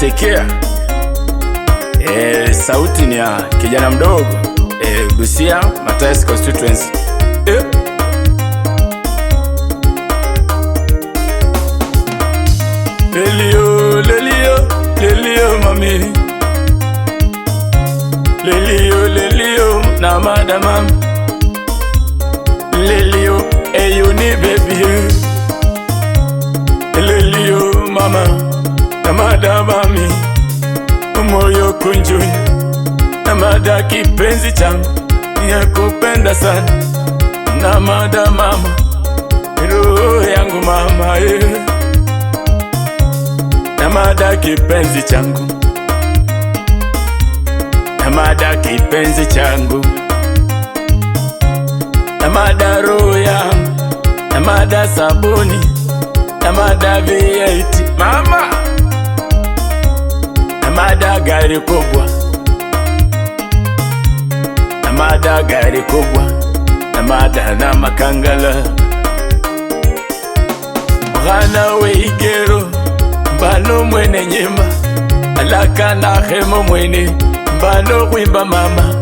Sikia, sauti ni ya kijana mdogo Busia Matayas constituency. Lelio, lelio, lelio mami, lelio, lelio na madamam, lelio eyuni baby, lelio mama na madamami, moyo kunjuni na mada kipenzi changu yakupenda sana na madamama, roho yangu mama Namada kipenzi changu, namada kipenzi changu, namada roho yangu, namada sabuni, namada V8 mama, namada gari kubwa, namada gari kubwa, namada na makangala, mwana weigero mbano mwene nyemba alaka na hemo mwene mbano kwimba mama,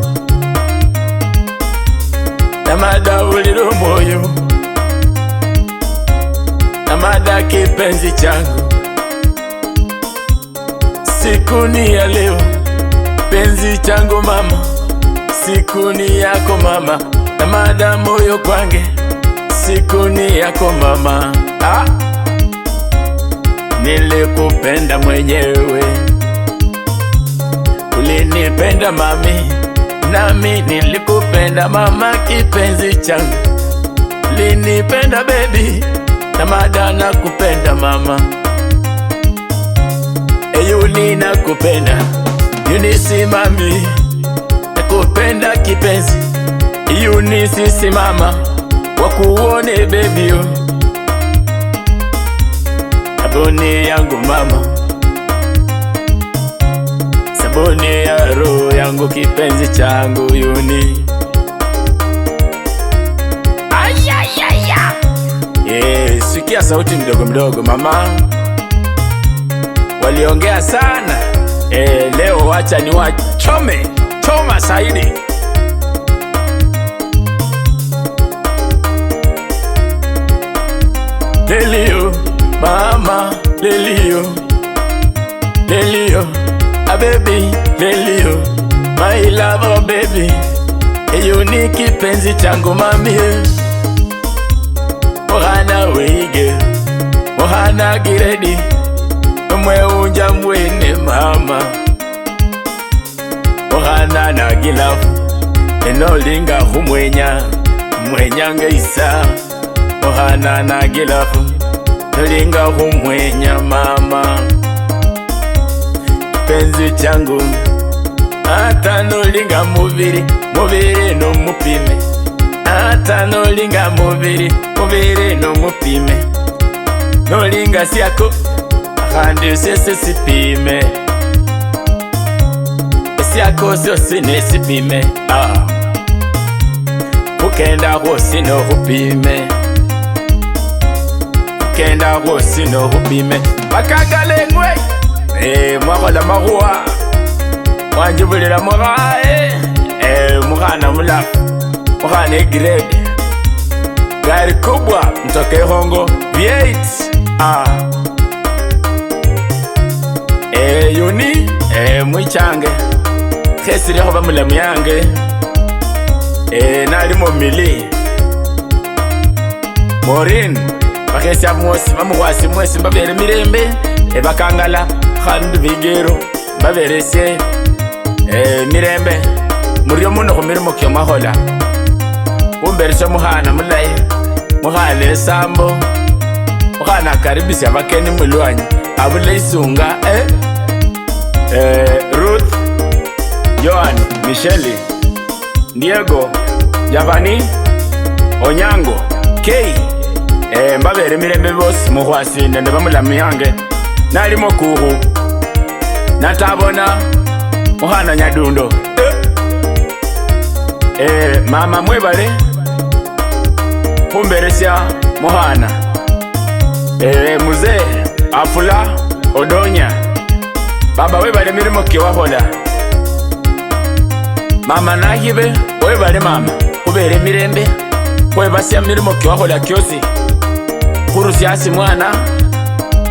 namada uliro moyo, namada kipenzi changu, siku ni ya leo penzi changu mama, siku ni yako mama, namada moyo kwange, siku ni yako mama. Nilikupenda mwenyewe, ulinipenda mami, nami nilikupenda mama kipenzi changu, ulinipenda baby, namada nakupenda mama, eyuni nakupenda, yunisi mami, nakupenda kipenzi, yunisi si mama, wakuone baby sabuni yangu mama, sabuni ya roho yangu kipenzi changu yuni. Ayayaya, sikia sauti mdogo mdogo mama, waliongea sana leo wacha ni wachome choma saidi. Lelio mama, lelio, lelio, a baby, lelio, my love baby, eyuni kipenzi changu mami, mohana weige, mohana giredi, mwe unja mwene mama, mohana na gilafu, enolinga humwenya, mwenya ngeisa, mohana na gilafu, nolinga humwenya mama, penzi changu, hata nolinga mubiri, mubiri no mupime, hata nolinga mubiri, mubiri no mupime, nolinga siako, handi sese sipime, siako sose nesipime, ukenda hosi no hupime, kenda hosi no hupime, bakagale ngwe mwakola mahuwa wanjibulila mwae mukhana mulafu, mukhana grade gari kubwa mtoke hongo V8 yuni mwichange khesiri khoba mulamu yange nali momili Morin bakesya mwosi bamuwasi mwesi mbabere mirembe bakangala khandu bigero baberesye mirembe muriyo muno khumirimo kyomahola umberesya mukhana mulayi, mukhana esambo, mukhana akaribisya bakeni mulwanyi abula isunga Ruth, Joan, Michelle, Diego, Javani, Onyango, Kei mbabere mirembe bosi mukhwasi nende bamulamu yange nalimo kuhu natabona mukhana nyadundo mama mwebale khumberesya mukhana muzee Afula Odonya Baba webale milimo kiwahola. Mama nahibe webale mama kubere mirembe webasya milimo kiwahola kyosi kurusyasi mwana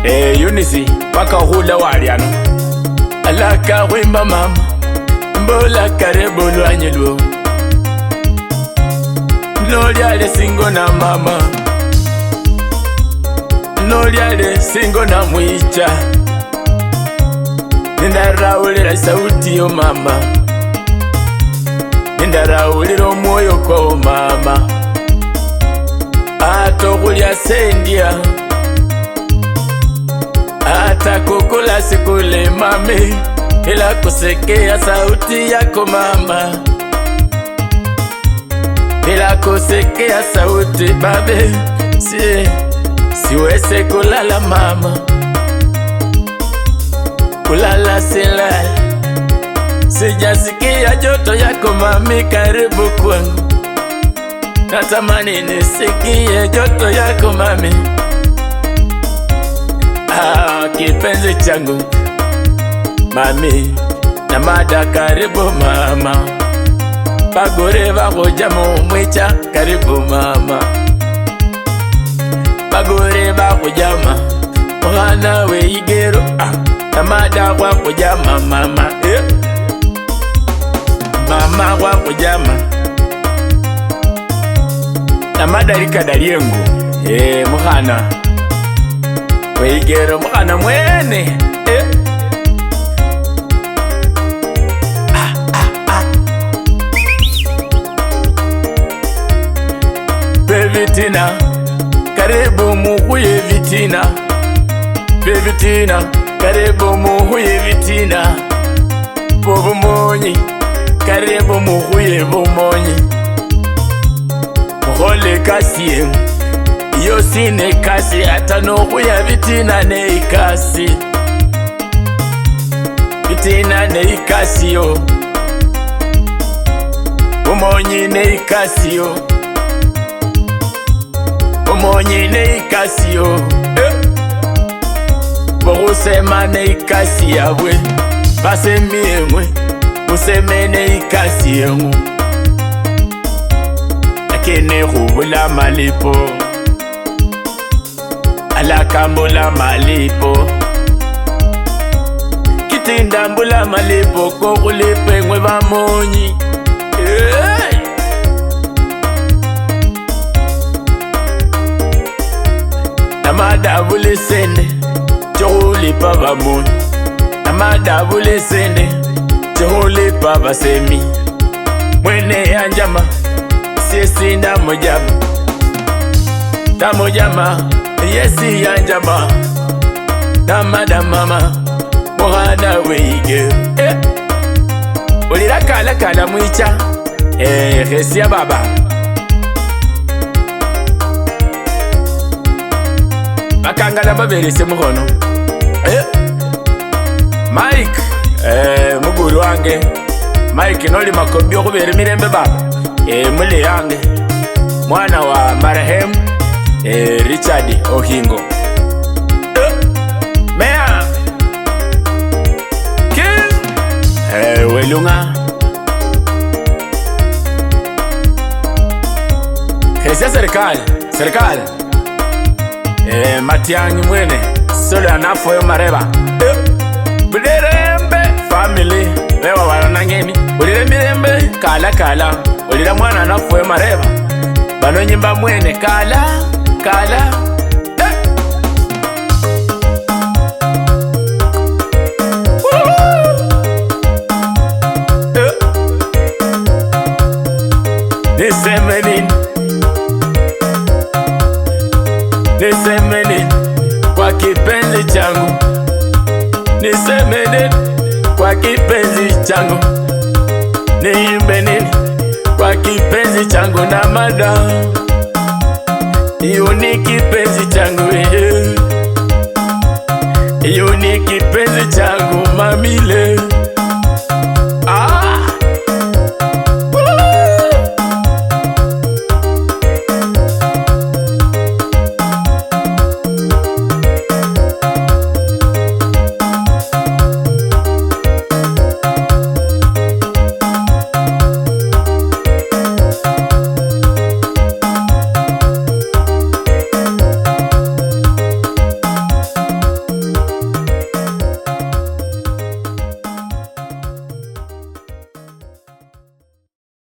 Eunice paka hula waliano alaka wimba mama mbola karebo lwanyelwo nolyale singo na mama nolyale singo na mwicha nindarawulira sauti yo mama nindarawulira omwoyo kwa mama atokulya sendia ata kukula sikule mami ila kusekea sauti yako mama ila kusekea sauti babe siweze kulala mama kulala silala sijasikia joto yako mami karibu kwangu natamani nisikie joto yako mami kipenzi changu mami na mada karibu mama bagore bakuja mumwicha karibu mama bagore bakujama mwana we igero na mada wakujama mama mama wakujama na mada likadaliengu mwana weigero mwana mwene Bevitina karibu muhuye vitina Bevitina karibu muhuye vitina Bobumonyi karibu muhuye bumonyi Muhole kasi yosine kasi atanokuya vitina neikasi vitina neikasi yo bumonyi neikasi yo bumonyi neikasi yo bokusema neikasi yabwe basemiemwe useme neikasi yengu akene hubula malipo alakambula malipo kitindambula malipo kokulipe ngwe bamonyi amadabule sende chokulipa bamonyi amadabule sende chokulipa basemi mwene yanjama siesinda mojaba tamojama yesi yanjama damada mama mwana weige ulira kala kala mwicha resia baba bakangala baberese muhono Mike muguru wange Mike noli makobi okubera mirembe baba mule yange mwana wa marehemu Richard Ohingo Mea King Welunga Kesa serikali Matiangi mwene Solo anafo yo mareba Budirembe family Lewa waranangeni Ulire mirembe kala Ulire mwana anafo yo mareba Bano nyimba mwene kala Nisemeni kwa kipenzi changu Nisemeni kwa kipenzi changu Niimbe nini kwa kipenzi changu na mada Iyo ni kipenzi changu